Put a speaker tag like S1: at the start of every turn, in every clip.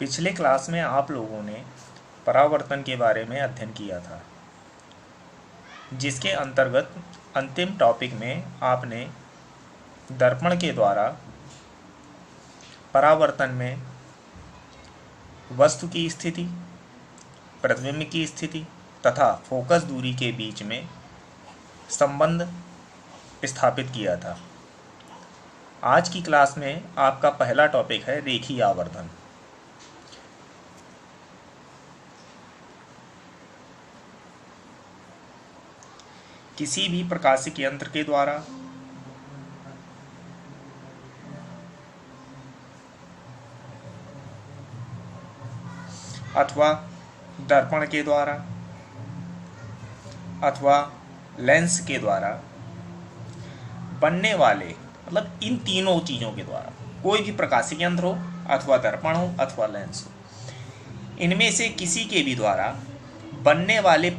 S1: पिछले क्लास में आप लोगों ने परावर्तन के बारे में अध्ययन किया था, जिसके अंतर्गत अंतिम टॉपिक में आपने दर्पण के द्वारा परावर्तन में वस्तु की स्थिति, प्रतिबिंब की स्थिति तथा फोकस दूरी के बीच में संबंध स्थापित किया था। आज की क्लास में आपका पहला टॉपिक है रेखीय आवर्धन। किसी भी प्रकाशिक यंत्र के द्वारा अथवा दर्पण के द्वारा अथवा लेंस के द्वारा बनने वाले, मतलब इन तीनों चीज़ों के द्वारा, कोई भी प्रकाशिक यंत्र हो अथवा दर्पण हो अथवा लेंस हो, इनमें से किसी के भी द्वारा बनने वाले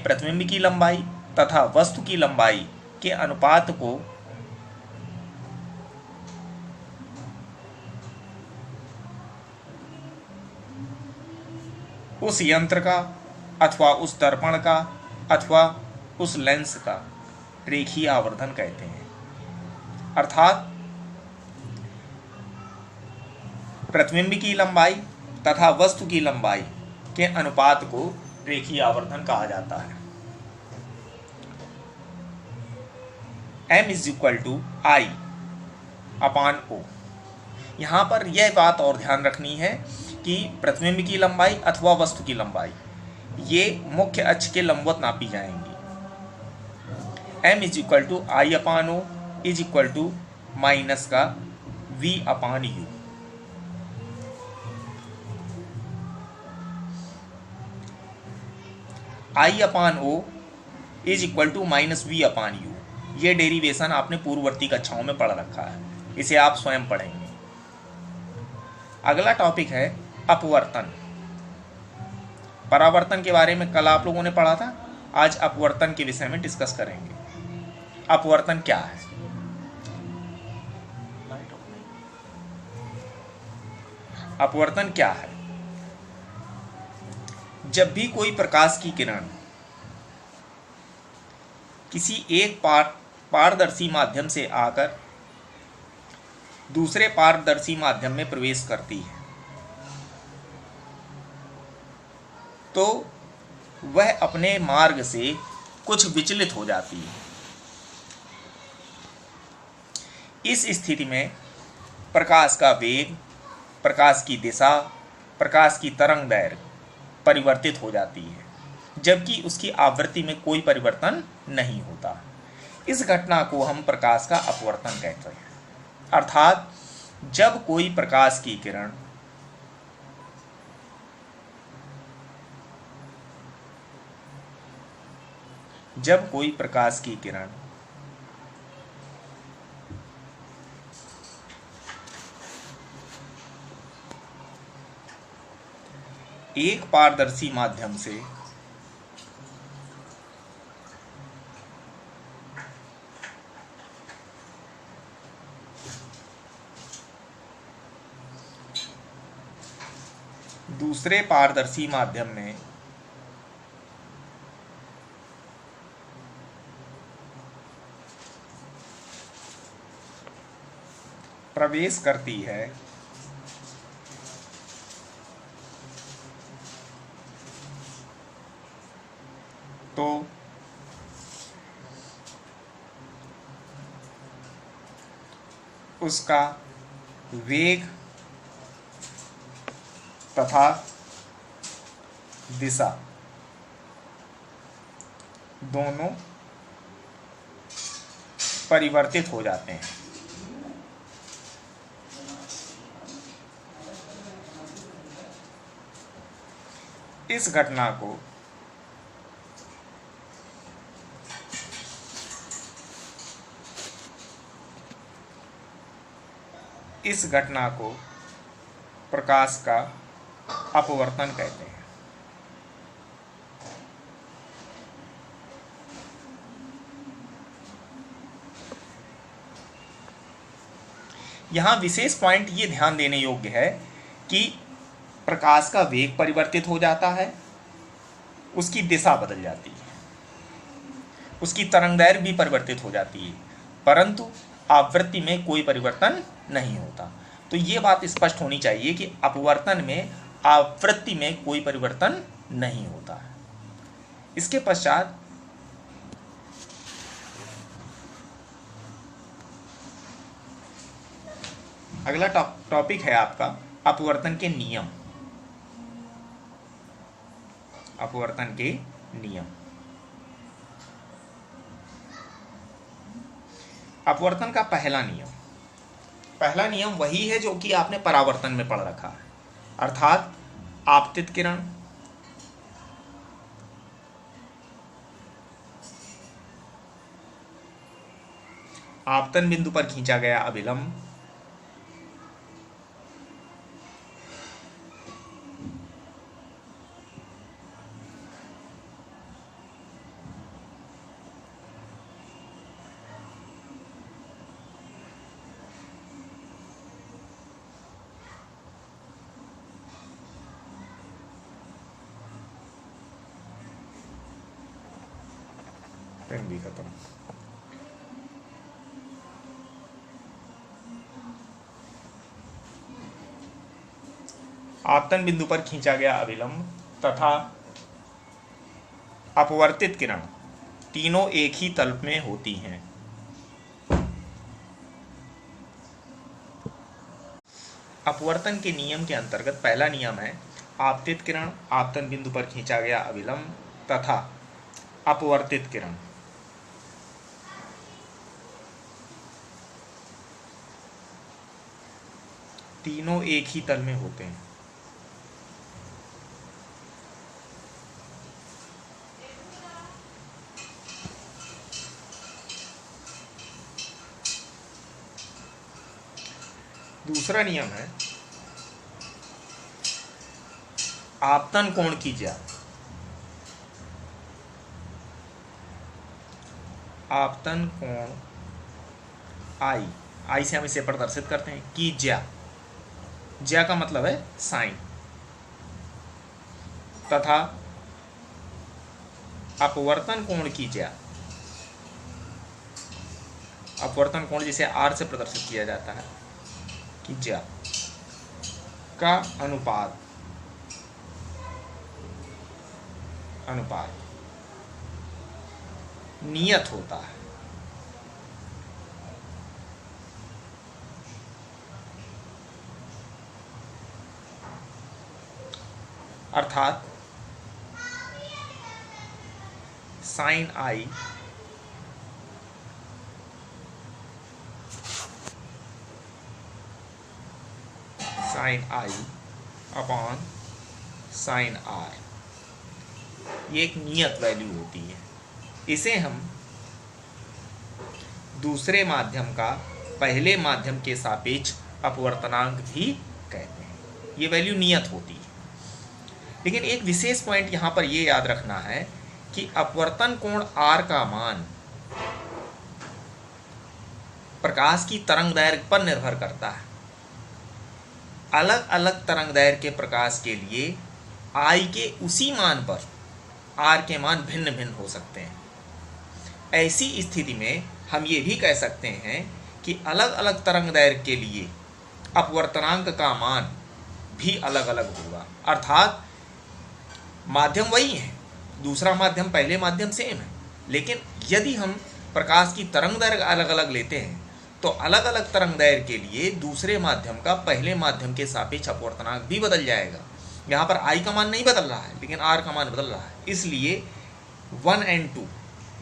S1: प्रतिबिंब की लंबाई तथा वस्तु की लंबाई के अनुपात को उस यंत्र का अथवा उस दर्पण का अथवा उस लेंस का रेखीय आवर्धन कहते हैं। अर्थात प्रतिबिंब की लंबाई तथा वस्तु की लंबाई के अनुपात को रेखीय आवर्धन कहा जाता है। M = I/O। यहाँ पर यह बात और ध्यान रखनी है कि प्रतिबिंब की लंबाई अथवा वस्तु की लंबाई ये मुख्य अक्ष के लंबवत नापी जाएंगी। M = I/O माइनस का V/U। I/O -V/U। ये डेरिवेशन आपने पूर्ववर्ती कक्षाओं में पढ़ रखा है, इसे आप स्वयं पढ़ेंगे। अगला टॉपिक है अपवर्तन। परावर्तन के बारे में कल आप लोगों ने पढ़ा था, आज अपवर्तन के विषय में डिस्कस करेंगे। अपवर्तन क्या है? अपवर्तन क्या है? जब भी कोई प्रकाश की किरण किसी एक पारदर्शी माध्यम से आकर दूसरे पारदर्शी माध्यम में प्रवेश करती है तो वह अपने मार्ग से कुछ विचलित हो जाती है। इस स्थिति में प्रकाश का वेग, प्रकाश की दिशा, प्रकाश की तरंग दैर्घ्य परिवर्तित हो जाती है, जबकि उसकी आवृत्ति में कोई परिवर्तन नहीं होता। इस घटना को हम प्रकाश का अपवर्तन कहते हैं। अर्थात जब कोई प्रकाश की किरण एक पारदर्शी माध्यम से दूसरे पारदर्शी माध्यम में प्रवेश करती है तो उसका वेग तथा दिशा दोनों परिवर्तित हो जाते हैं। इस घटना को प्रकाश का अपवर्तन कहते हैं। यहाँ विशेष पॉइंट ये ध्यान देने योग्य है कि प्रकाश का वेग परिवर्तित हो जाता है, उसकी दिशा बदल जाती है, उसकी तरंगदैर्घ्य भी परिवर्तित हो जाती है, परंतु आवृत्ति में कोई परिवर्तन नहीं होता। तो ये बात स्पष्ट होनी चाहिए कि अपवर्तन में आवृत्ति में कोई परिवर्तन नहीं होता है। इसके पश्चात अगला टॉपिक है आपका अपवर्तन के नियम। अपवर्तन के नियम। अपवर्तन का पहला नियम वही है जो कि आपने परावर्तन में पढ़ रखा है, अर्थात आपतित किरण आपतन बिंदु पर खींचा गया अभिलंब पेन भी खत्म। आपतन बिंदु पर खींचा गया अभिलंब तथा अपवर्तित किरण तीनों एक ही तल में होती हैं। अपवर्तन के नियम के अंतर्गत पहला नियम है आपतित किरण आपतन बिंदु पर खींचा गया अभिलंब तथा अपवर्तित किरण तीनों एक ही तल में होते हैं। दूसरा नियम है आपतन कोण की ज्यामिति। आपतन कोण आई से हम इसे प्रदर्शित करते हैं कि ज्या का मतलब है साइन तथा अपवर्तन कोण की ज्या। अपवर्तन कोण जिसे आर से प्रदर्शित किया जाता है कि ज्या का अनुपात नियत होता है। अर्थात sine I upon sine R, ये एक नियत वैल्यू होती है। इसे हम दूसरे माध्यम का पहले माध्यम के सापेक्ष अपवर्तनांक भी कहते हैं। ये वैल्यू नियत होती है। लेकिन एक विशेष पॉइंट यहाँ पर ये याद रखना है कि अपवर्तन कोण R का मान प्रकाश की तरंगदैर्घ्य पर निर्भर करता है। अलग अलग तरंगदैर्घ्य के प्रकाश के लिए I के उसी मान पर R के मान भिन्न भिन्न हो सकते हैं। ऐसी स्थिति में हम ये भी कह सकते हैं कि अलग अलग तरंगदैर्घ्य के लिए अपवर्तनांक का मान भी अलग अलग होगा। अर्थात माध्यम वही है, दूसरा माध्यम पहले माध्यम सेम है, लेकिन यदि हम प्रकाश की तरंगदैर्घ्य अलग अलग लेते हैं तो अलग अलग तरंगदैर्घ्य के लिए दूसरे माध्यम का पहले माध्यम के सापेक्ष अपवर्तनांक भी बदल जाएगा। यहाँ पर I का मान नहीं बदल रहा है लेकिन R का मान बदल रहा है, इसलिए 1 और 2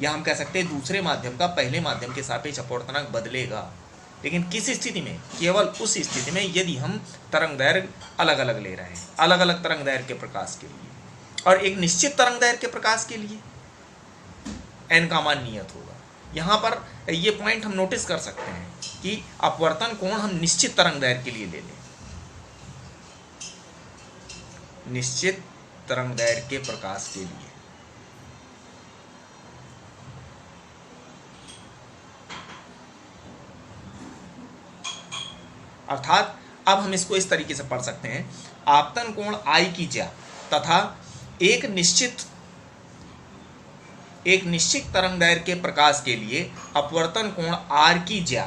S1: या हम कह सकते हैं दूसरे माध्यम का पहले माध्यम के सापेक्ष अपवर्तनांक बदलेगा। लेकिन किस स्थिति में? केवल उस स्थिति में यदि हम तरंगदैर्घ्य अलग अलग ले रहे हैं, अलग अलग तरंगदैर्घ्य के प्रकाश के लिए, और एक निश्चित तरंगदैर्घ्य के प्रकाश के लिए n का मान नियत होगा। यहाँ पर ये पॉइंट हम नोटिस कर सकते हैं कि अपवर्तन कोण हम निश्चित तरंगदैर्घ्य के लिए ले लें, निश्चित तरंगदैर्घ्य के प्रकाश के लिए। अर्थात अब हम इसको इस तरीके से पढ़ सकते हैं, आपतन कोण I की ज्या तथा एक निश्चित तरंग दैर्घ्य के प्रकाश के लिए अपवर्तन कोण R की ज्या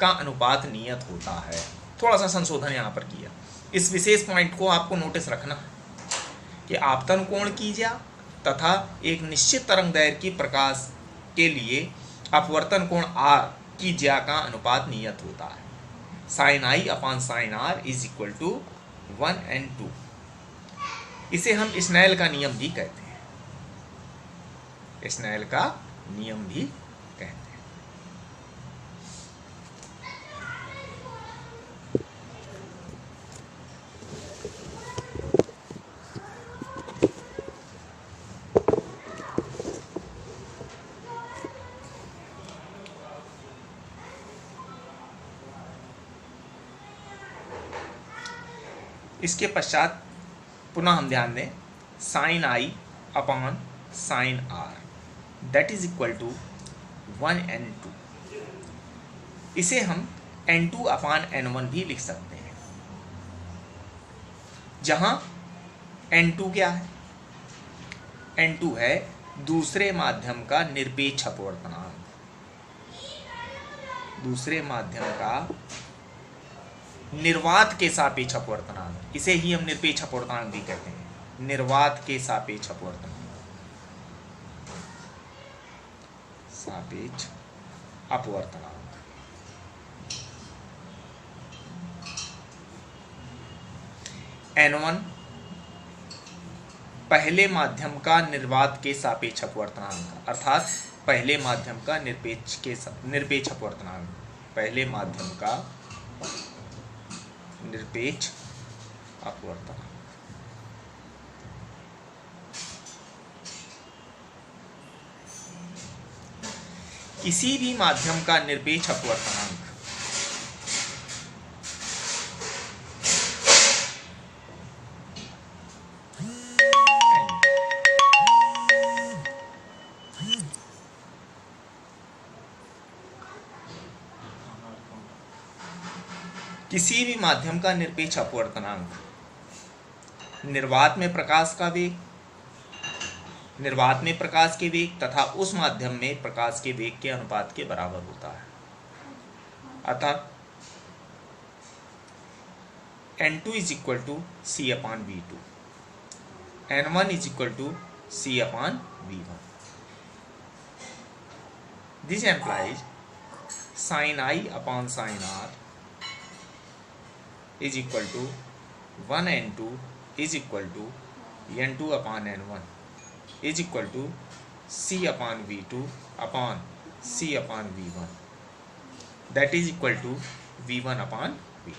S1: का अनुपात नियत होता है। थोड़ा सा संशोधन यहाँ पर किया, इस विशेष पॉइंट को आपको नोटिस रखना कि आपतन कोण की ज्या तथा एक निश्चित तरंग दैर्घ्य की प्रकाश के लिए अपवर्तन कोण R की ज्या का अनुपात नियत होता है। sin I upon sin R is equal to 1/2। इसे हम स्नेल का नियम भी कहते हैं, स्नेल का नियम भी कहते हैं। इसके पश्चात पुनः हम ध्यान दें, sin I upon sin R that is equal to 1/2। इसे हम n2 अपॉन n1 भी लिख सकते हैं, जहां n2 क्या है? n2 है दूसरे माध्यम का निरपेक्ष अपवर्तनांक, दूसरे माध्यम का निर्वात के सापेक्ष अपवर्तनांक। इसे ही हम निरपेक्ष अपवर्तनांक भी कहते हैं, निर्वात के सापेक्ष अपवर्तनांक, सापेक्ष अपवर्तनांक। n1 पहले माध्यम का निर्वात के सापेक्ष अपवर्तनांक, अर्थात पहले माध्यम का निरपेक्ष अपवर्तनांक, पहले माध्यम का निरपेक्ष अपवर्तनांक। किसी भी माध्यम का निरपेक्ष अपवर्तनांक किसी भी माध्यम का निरपेक्ष अपवर्तनांक निर्वात में प्रकाश का वेग, निर्वात में प्रकाश के वेग तथा उस माध्यम में प्रकाश के वेग के अनुपात के बराबर होता है। अतः n2 is equal to C upon V2, n1 is equal to C upon V1। This implies sin I upon sin R is equal to 1/2 is equal to n2 upon n1 is equal to C upon V2 upon C upon V1 that is equal to V1 upon V2।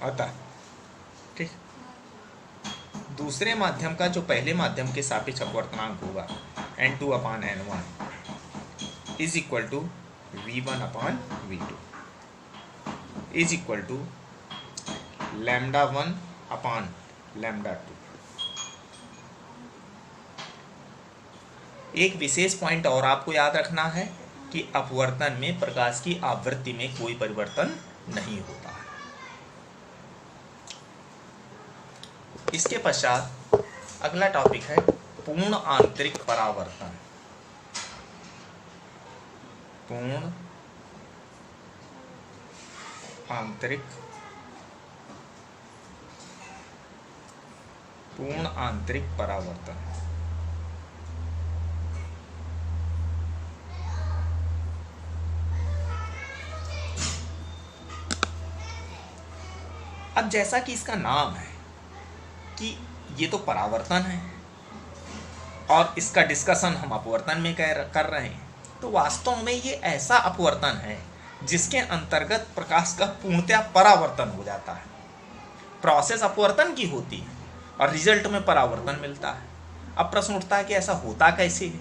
S1: आता ठीक। दूसरे माध्यम का जो पहले माध्यम के सापेक्ष अपवर्तनांक होगा n2 upon n1 is equal to V1 upon V2 is equal to λ1 upon λ2। एक विशेष पॉइंट और आपको याद रखना है कि अपवर्तन में प्रकाश की आवृत्ति में कोई परिवर्तन नहीं होता है। इसके पश्चात अगला टॉपिक है पूर्ण आंतरिक परावर्तन। पूर्ण आंतरिक परावर्तन। अब जैसा कि इसका नाम है कि ये तो परावर्तन है और इसका डिस्कशन हम अपवर्तन में कर रहे हैं, तो वास्तव में ये ऐसा अपवर्तन है जिसके अंतर्गत प्रकाश का पूर्णतया परावर्तन हो जाता है। प्रोसेस अपवर्तन की होती है और रिजल्ट में परावर्तन मिलता है। अब प्रश्न उठता है कि ऐसा होता कैसे है,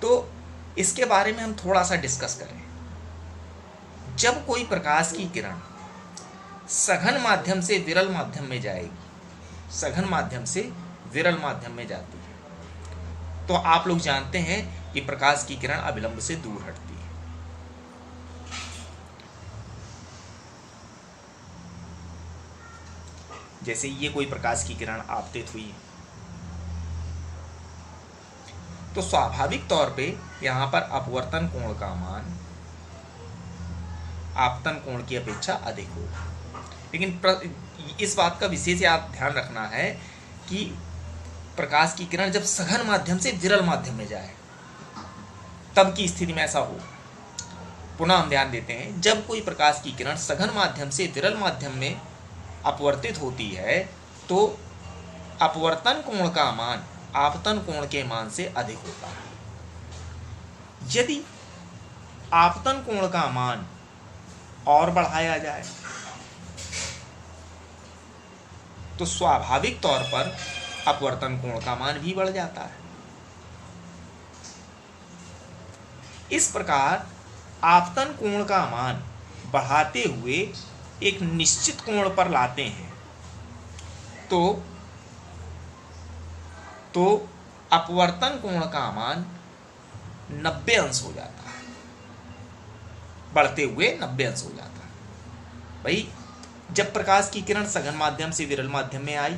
S1: तो इसके बारे में हम थोड़ा सा डिस्कस करें। जब कोई प्रकाश की किरण सघन माध्यम से विरल माध्यम में जाएगी, सघन माध्यम से विरल माध्यम में जाती है, तो आप लोग जानते हैं कि प्रकाश की किरण अभिलंब से दूर हटती है। जैसे ये कोई प्रकाश की किरण आपतित हुई है, तो स्वाभाविक तौर पे यहां पर अपवर्तन कोण का मान आपतन कोण की अपेक्षा अधिक होगा। लेकिन इस बात का विशेष याद ध्यान रखना है कि प्रकाश की किरण जब सघन माध्यम से विरल माध्यम में जाए तब की स्थिति में ऐसा हो। पुनः हम ध्यान देते हैं, जब कोई प्रकाश की किरण सघन माध्यम से विरल माध्यम में अपवर्तित होती है तो अपवर्तन कोण का मान आपतन कोण के मान से अधिक होता है। यदि आपतन कोण का मान और बढ़ाया जाए तो स्वाभाविक तौर पर अपवर्तन कोण का मान भी बढ़ जाता है। इस प्रकार आपतन कोण का मान बढ़ाते हुए एक निश्चित कोण पर लाते हैं तो अपवर्तन कोण का मान 90 अंश हो जाता है, बढ़ते हुए 90 अंश हो जाता है। भाई जब प्रकाश की किरण सघन माध्यम से विरल माध्यम में आई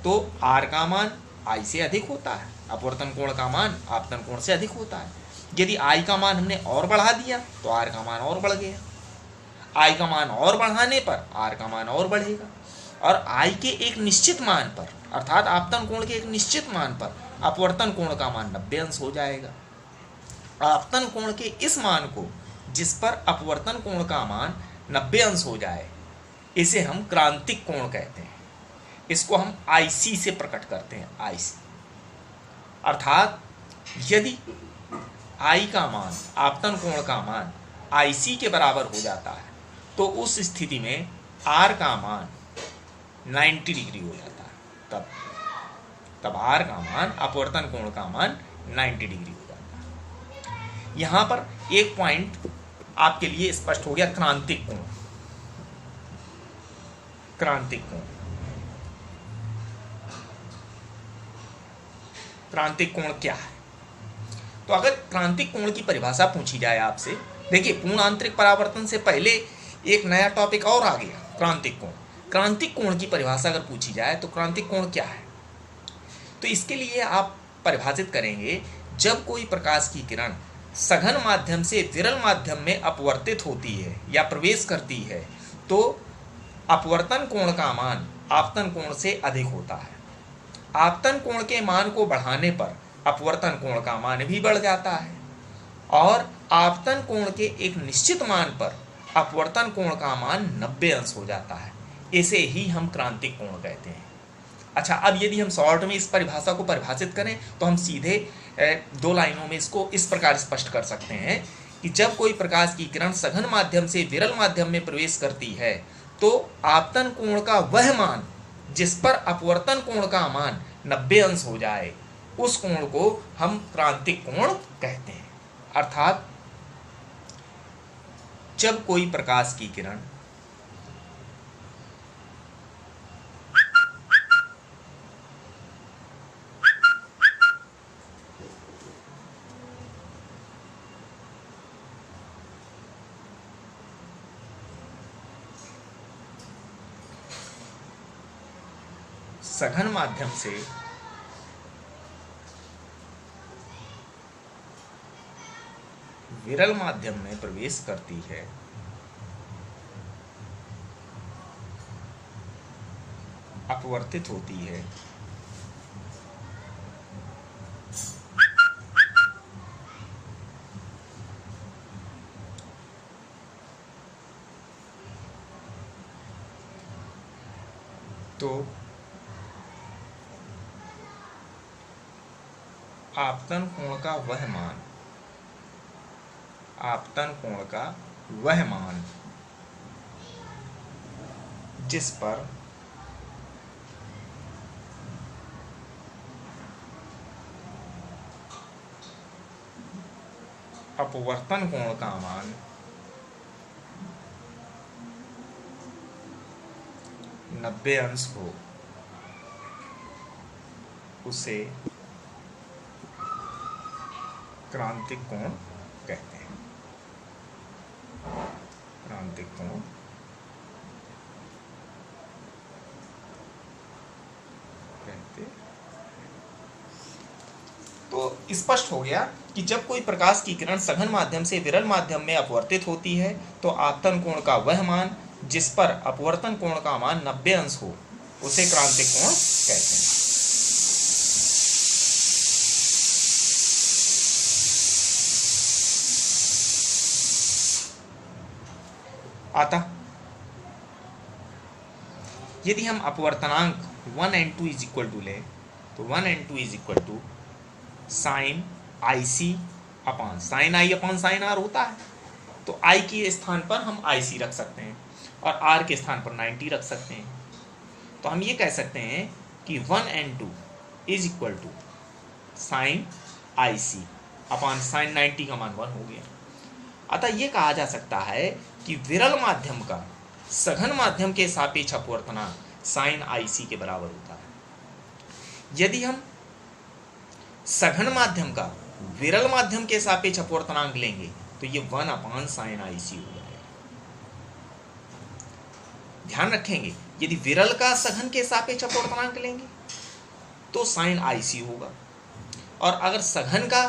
S1: तो R का मान I से अधिक होता है, अपवर्तन कोण का मान आपतन कोण से अधिक होता है। यदि I का मान हमने और बढ़ा दिया तो R का मान और बढ़ गया, I का मान और बढ़ाने पर R का मान और बढ़ेगा, और I के एक निश्चित मान पर अर्थात आपतन कोण के एक निश्चित मान पर अपवर्तन कोण का मान 90 अंश हो जाएगा। आपतन कोण के इस मान को जिस पर अपवर्तन कोण का मान 90 अंश हो जाए इसे हम क्रांतिक कोण कहते हैं। इसको हम IC से प्रकट करते हैं, IC अर्थात यदि I का मान आपतन कोण का मान IC के बराबर हो जाता है तो उस स्थिति में R का मान 90 डिग्री हो जाता है। तब R का मान अपवर्तन कोण का मान 90 डिग्री हो जाता है। यहां पर एक पॉइंट आपके लिए स्पष्ट हो गया, क्रांतिक कोण। क्रांतिक कोण, क्रांतिक कोण क्या है? तो अगर क्रांतिक कोण की परिभाषा पूछी जाए आपसे, देखिए पूर्ण आंतरिक परावर्तन से पहले एक नया टॉपिक और आ गया, क्रांतिक कोण। क्रांतिक कोण की परिभाषा अगर पूछी जाए तो क्रांतिक कोण क्या है? तो इसके लिए आप परिभाषित करेंगे, जब कोई प्रकाश की किरण सघन माध्यम से विरल माध्यम में अपवर्तित होती है या प्रवेश करती है तो अपवर्तन कोण का मान आपतन कोण से अधिक होता है। आपतन कोण के मान को बढ़ाने पर अपवर्तन कोण का मान भी बढ़ जाता है, और आपतन कोण के एक निश्चित मान पर अपवर्तन कोण का मान 90 अंश हो जाता है। इसे ही हम क्रांतिक कोण कहते हैं। अच्छा, अब यदि हम शॉर्ट में इस परिभाषा को परिभाषित करें तो हम सीधे 2 लाइनों में इसको इस प्रकार स्पष्ट कर सकते हैं कि जब कोई प्रकाश की किरण सघन माध्यम से विरल माध्यम में प्रवेश करती है तो आपतन कोण का वह मान जिस पर अपवर्तन कोण का मान 90 अंश हो जाए उस कोण को हम क्रांतिक कोण कहते हैं। अर्थात जब कोई प्रकाश की किरण सघन माध्यम से विरल माध्यम में प्रवेश करती है अपवर्तित होती है तो आपतन कोण का वह मान, आपतन कोण का वह मान जिस पर अपवर्तन कोण का मान 90 अंश हो, उसे क्रांतिक कोण कहते हैं। क्रांतिक कोण कहते हैं। तो स्पष्ट हो गया कि जब कोई प्रकाश की किरण सघन माध्यम से विरल माध्यम में अपवर्तित होती है तो आपतन कोण का वह मान जिस पर अपवर्तन कोण का मान 90 अंश हो उसे क्रांतिक कोण कहते हैं। आता यदि हम अपवर्तनांक 1 and 2 इज इक्वल टू ले तो 1 and 2 is equal to sine I C upon sine I upon sine R होता है। तो आई के स्थान पर हम आई सी रख सकते हैं और आर के स्थान पर 90 रख सकते हैं। तो हम ये कह सकते हैं कि 1 and 2 is equal to sine I C upon sine 90 का मान 1 हो गया। अतः ये कहा जा सकता है कि विरल माध्यम का सघन माध्यम के सापेक्ष अपवर्तनांक साइन आई सी के बराबर होता है। यदि हम सघन माध्यम का विरल माध्यम के सापेक्ष अपवर्तनांक लेंगे तो ये 1 अपान साइन आई सी हो जाएगा। ध्यान रखेंगे यदि विरल का सघन के सापेक्ष अपवर्तनांक लेंगे तो साइन आई सी होगा और अगर सघन का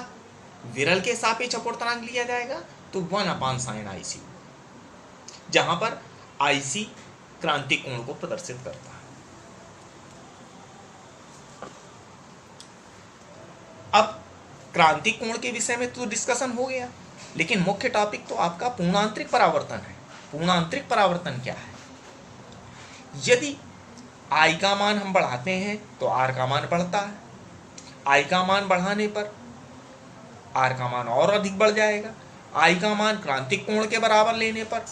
S1: विरल के सापेक्ष अपवर्तनांक लिया जाएगा तो 1 अपान साइन आई सी, जहां पर आई सी क्रांतिक कोण को प्रदर्शित करता है। अब क्रांतिक कोण के विषय में तो डिस्कशन हो गया, लेकिन मुख्य टॉपिक तो आपका पूर्णांतरिक परावर्तन है। पूर्णांतरिक परावर्तन क्या है? यदि आई का मान हम बढ़ाते हैं तो आर का मान बढ़ता है, आई का मान बढ़ाने पर आर का मान और अधिक बढ़ जाएगा, आई का मान क्रांतिक कोण के बराबर लेने पर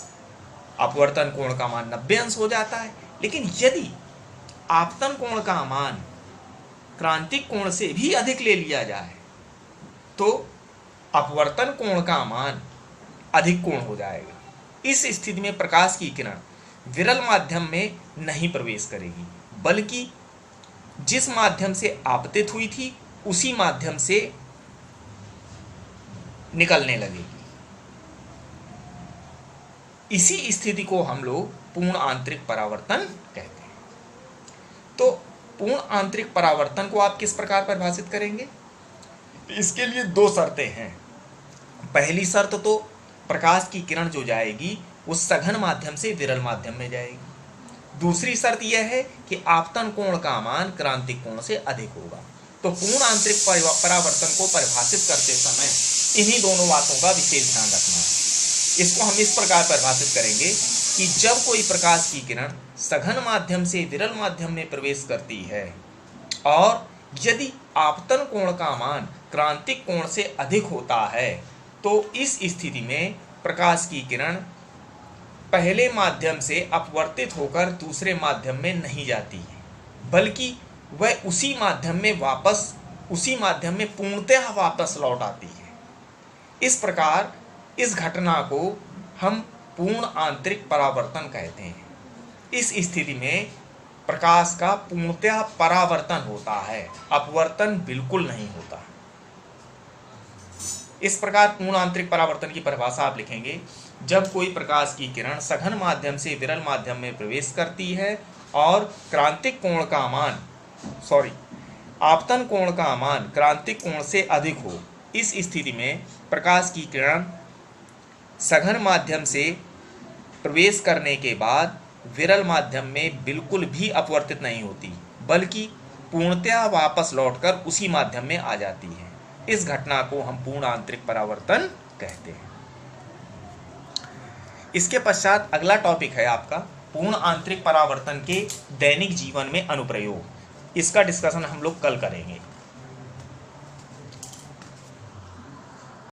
S1: अपवर्तन कोण का मान 90 अंश हो जाता है। लेकिन यदि आपतन कोण का मान क्रांतिक कोण से भी अधिक ले लिया जाए तो अपवर्तन कोण का मान अधिक कोण हो जाएगा। इस स्थिति में प्रकाश की किरण विरल माध्यम में नहीं प्रवेश करेगी, बल्कि जिस माध्यम से आपतित हुई थी उसी माध्यम से निकलने लगेगी। इसी स्थिति को हम लोग पूर्ण आंतरिक परावर्तन कहते हैं। तो पूर्ण आंतरिक परावर्तन को आप किस प्रकार परिभाषित करेंगे? इसके लिए 2 शर्तें हैं। पहली शर्त तो प्रकाश की किरण जो जाएगी वो सघन माध्यम से विरल माध्यम में जाएगी। दूसरी शर्त यह है कि आपतन कोण का मान क्रांतिक कोण से अधिक होगा। तो पूर्ण आंतरिक परावर्तन को परिभाषित करते समय इन्हीं दोनों बातों का विशेष ध्यान रखना है। इसको हम इस प्रकार परिभाषित करेंगे कि जब कोई प्रकाश की किरण सघन माध्यम से विरल माध्यम में प्रवेश करती है और यदि आपतन कोण का मान क्रांतिक कोण से अधिक होता है तो इस स्थिति में प्रकाश की किरण पहले माध्यम से अपवर्तित होकर दूसरे माध्यम में नहीं जाती है, बल्कि वह उसी माध्यम में पूर्णतः वापस लौट आती है। इस प्रकार इस घटना को हम पूर्ण आंतरिक परावर्तन कहते हैं। इस स्थिति में प्रकाश का पूर्णतः परावर्तन होता है, अपवर्तन बिल्कुल नहीं होता। इस प्रकार पूर्ण आंतरिक परावर्तन की परिभाषा आप लिखेंगे, जब कोई प्रकाश की किरण सघन माध्यम से विरल माध्यम में प्रवेश करती है और क्रांतिक कोण का मान आपतन कोण का मान क्रांतिक कोण से अधिक हो, इस स्थिति में प्रकाश की किरण सघन माध्यम से प्रवेश करने के बाद विरल माध्यम में बिल्कुल भी अपवर्तित नहीं होती, बल्कि पूर्णतः वापस लौटकर उसी माध्यम में आ जाती है। इस घटना को हम पूर्ण आंतरिक परावर्तन कहते हैं। इसके पश्चात अगला टॉपिक है आपका पूर्ण आंतरिक परावर्तन के दैनिक जीवन में अनुप्रयोग। इसका डिस्कशन हम लोग कल करेंगे।